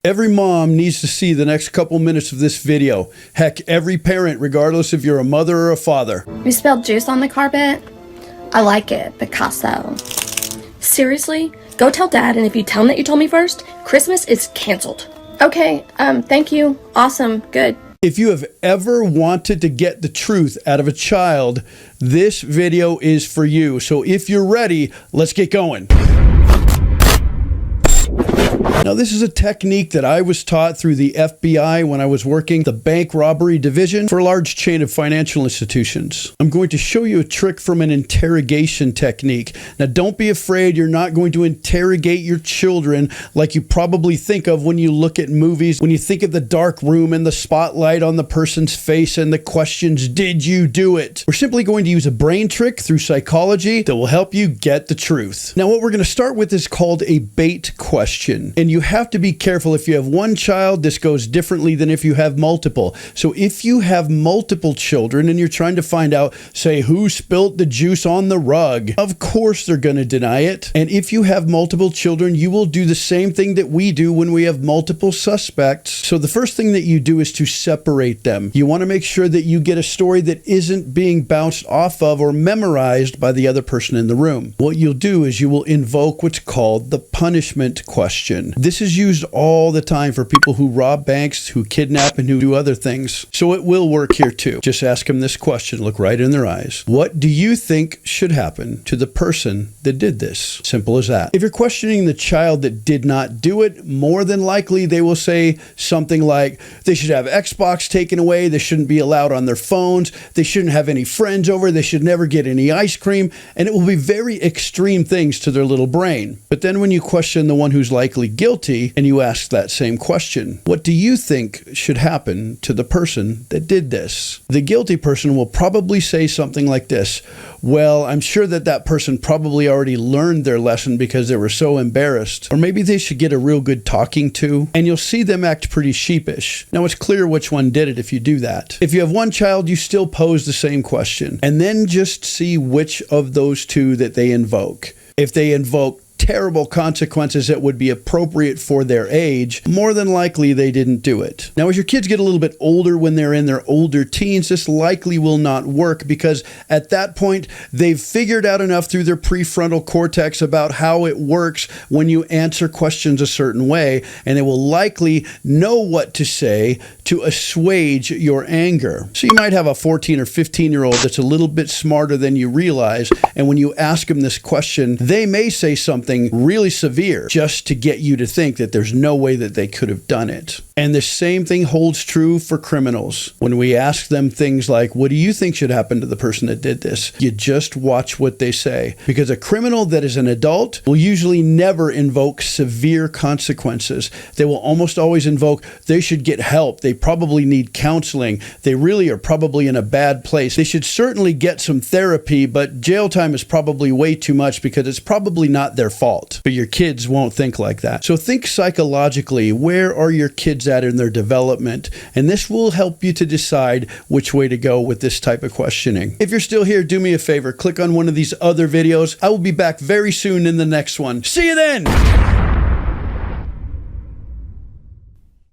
Every mom needs to see the next couple minutes of this video. Heck, every parent, regardless if you're a mother or a father. We spilled juice on the carpet. I like it, Picasso. Seriously? Go tell Dad, and if you tell him that you told me first, Christmas is canceled. Okay, thank you. Awesome. Good. If you have ever wanted to get the truth out of a child, this video is for you. So if you're ready, let's get going. Now, this is a technique that I was taught through the FBI when I was working the bank robbery division for a large chain of financial institutions. I'm going to show you a trick from an interrogation technique. Now, don't be afraid. You're not going to interrogate your children like you probably think of when you look at movies, when you think of the dark room and the spotlight on the person's face and the questions, did you do it? We're simply going to use a brain trick through psychology that will help you get the truth. Now, what we're going to start with is called a bait question. And you have to be careful. If you have one child, this goes differently than if you have multiple. So if you have multiple children and you're trying to find out, say, who spilt the juice on the rug, of course they're going to deny it. And if you have multiple children, you will do the same thing that we do when we have multiple suspects. So the first thing that you do is to separate them. You want to make sure that you get a story that isn't being bounced off of or memorized by the other person in the room. What you'll do is you will invoke what's called the punishment question. This is used all the time for people who rob banks, who kidnap, and who do other things. So it will work here too. Just ask them this question. Look right in their eyes. What do you think should happen to the person that did this? Simple as that. If you're questioning the child that did not do it, more than likely they will say something like, they should have Xbox taken away, they shouldn't be allowed on their phones, they shouldn't have any friends over, they should never get any ice cream, and it will be very extreme things to their little brain. But then when you question the one who's likely guilty and you ask that same question, what do you think should happen to the person that did this? The guilty person will probably say something like this: well, I'm sure that person probably already learned their lesson because they were so embarrassed. Or maybe they should get a real good talking to. And you'll see them act pretty sheepish. Now, it's clear which one did it if you do that. If you have one child, you still pose the same question. And then just see which of those two that they invoke. If they invoke terrible consequences that would be appropriate for their age, more than likely they didn't do it. Now, as your kids get a little bit older, when they're in their older teens, this likely will not work because at that point, they've figured out enough through their prefrontal cortex about how it works when you answer questions a certain way, and they will likely know what to say to assuage your anger. So you might have a 14 or 15-year-old that's a little bit smarter than you realize, and when you ask them this question, they may say something really severe just to get you to think that there's no way that they could have done it. And the same thing holds true for criminals. When we ask them things like, what do you think should happen to the person that did this? You just watch what they say. Because a criminal that is an adult will usually never invoke severe consequences. They will almost always invoke, they should get help. They probably need counseling. They really are probably in a bad place. They should certainly get some therapy, but jail time is probably way too much because it's probably not their fault. But your kids won't think like that. So think psychologically, where are your kids at in their development? And this will help you to decide which way to go with this type of questioning. If you're still here, do me a favor, click on one of these other videos. I will be back very soon in the next one. See you then!